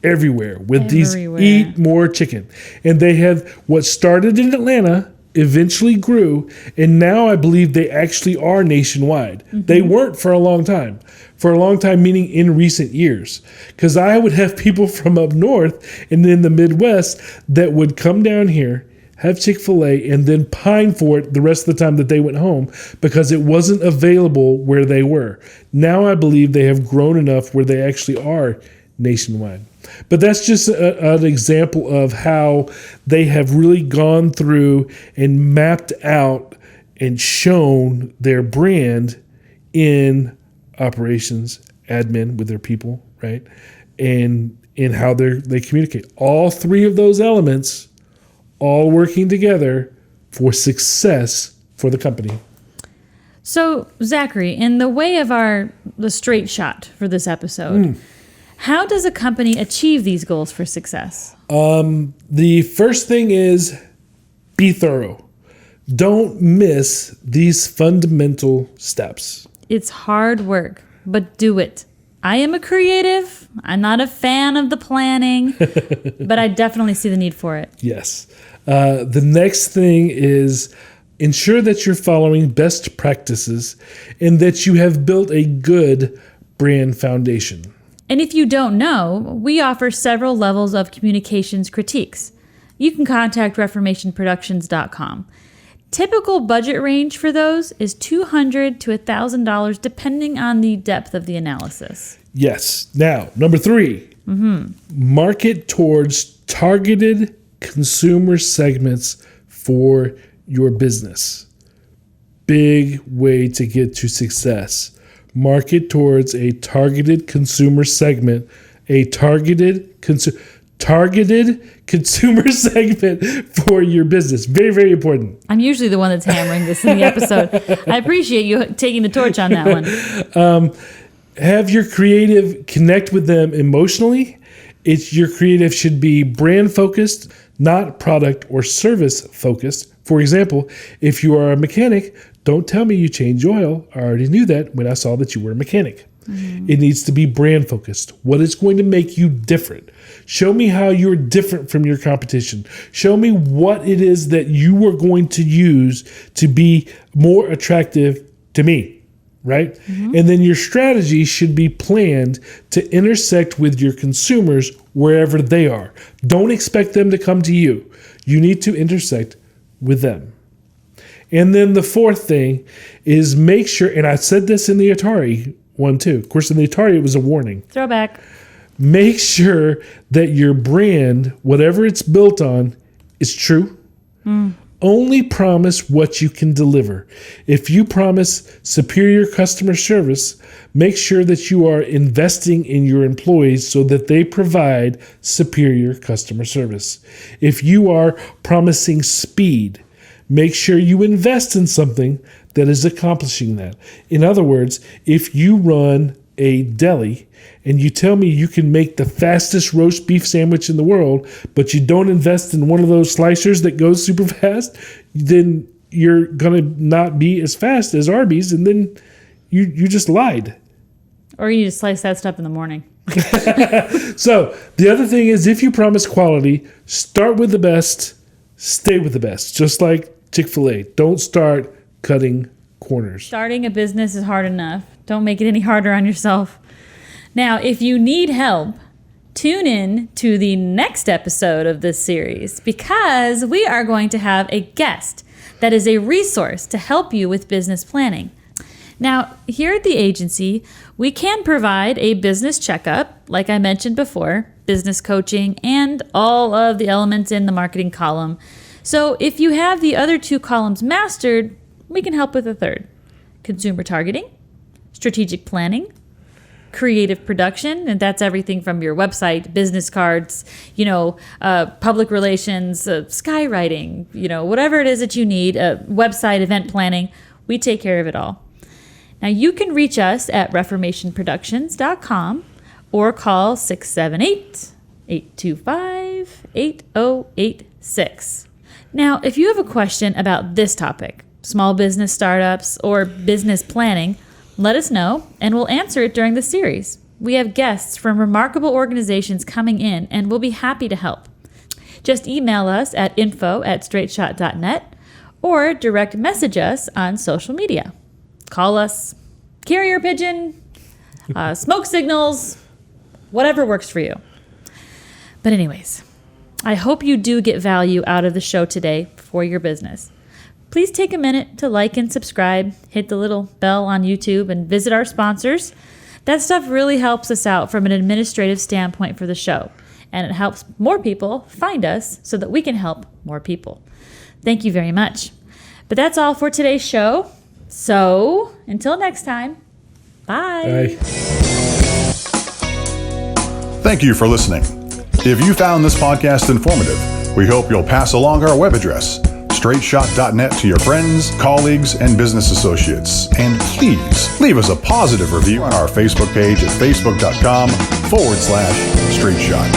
everywhere with these Eat More Chicken. And they had what started in Atlanta, eventually grew, and now I believe they actually are nationwide. Mm-hmm. They weren't for a long time. For a long time, meaning in recent years. Because I would have people from up north and in the Midwest that would come down here, have Chick-fil-A, and then pine for it the rest of the time that they went home because it wasn't available where they were. Now I believe they have grown enough where they actually are nationwide. But that's just an example of how they have really gone through and mapped out and shown their brand in operations, admin with their people, right? And in how they communicate. All 3 of those elements all working together for success for the company. So, Zachary, in the way of the straight shot for this episode, how does a company achieve these goals for success? The first thing is be thorough. Don't miss these fundamental steps. It's hard work, but do it. I am a creative. I'm not a fan of the planning, but I definitely see the need for it. Yes. The next thing is ensure that you're following best practices and that you have built a good brand foundation. And if you don't know, we offer several levels of communications critiques. You can contact reformationproductions.com. Typical budget range for those is $200 to $1,000 depending on the depth of the analysis. Yes. Now, number 3, market towards targeted consumer segments for your business. Big way to get to success. Market towards a targeted consumer segment, targeted consumer segment for your business. Very, very important. I'm usually the one that's hammering this in the episode. I appreciate you taking the torch on that one. Have your creative connect with them emotionally. Your creative should be brand focused, not product or service focused. For example, if you are a mechanic, don't tell me you change oil. I already knew that when I saw that you were a mechanic. It needs to be brand focused. What is going to make you different? Show me how you're different from your competition. Show me what it is that you are going to use to be more attractive to me, right? And then your strategy should be planned to intersect with your consumers wherever they are. Don't expect them to come to you. You need to intersect with them. And then the fourth thing is make sure, and I said this in the Atari one too. Of course, in the Atari, it was a warning. Throwback. Make sure that your brand, whatever it's built on, is true. Only promise what you can deliver. If you promise superior customer service, make sure that you are investing in your employees so that they provide superior customer service. If you are promising speed, make sure you invest in something that is accomplishing that. In other words, if you run a deli and you tell me you can make the fastest roast beef sandwich in the world, but you don't invest in one of those slicers that goes super fast, then you're going to not be as fast as Arby's, and then you just lied. Or you need to slice that stuff in the morning. So the other thing is, if you promise quality, start with the best, stay with the best. Just like Chick-fil-A. Don't start cutting corners. Starting a business is hard enough. Don't make it any harder on yourself. Now, if you need help, tune in to the next episode of this series because we are going to have a guest that is a resource to help you with business planning. Now, here at the agency, we can provide a business checkup, like I mentioned before, business coaching, and all of the elements in the marketing column. So if you have the other 2 columns mastered, we can help with a third. Consumer targeting, strategic planning, creative production, and that's everything from your website, business cards, public relations, skywriting, whatever it is that you need, website, event planning, we take care of it all. Now you can reach us at reformationproductions.com or call 678-825-8086. Now, if you have a question about this topic, small business startups or business planning, let us know and we'll answer it during the series. We have guests from remarkable organizations coming in and we'll be happy to help. Just email us at info@straightshot.net or direct message us on social media. Call us, carrier pigeon, smoke signals, whatever works for you. But anyways, I hope you do get value out of the show today for your business. Please take a minute to like and subscribe, hit the little bell on YouTube, and visit our sponsors. That stuff really helps us out from an administrative standpoint for the show, and it helps more people find us so that we can help more people. Thank you very much. But that's all for today's show. So until next time, bye. Thank you for listening. If you found this podcast informative, we hope you'll pass along our web address, straightshot.net, to your friends, colleagues, and business associates. And please leave us a positive review on our Facebook page at facebook.com/straightshot.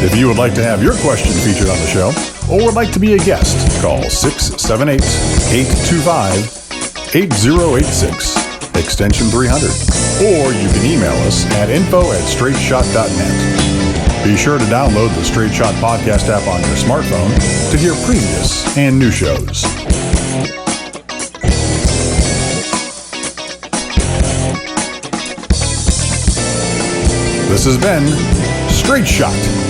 If you would like to have your question featured on the show or would like to be a guest, call 678-825-8086. extension 300, or you can email us at info@straightshot.net. Be sure to download the Straight Shot Podcast app on your smartphone to hear previous and new shows. This has been Straight Shot.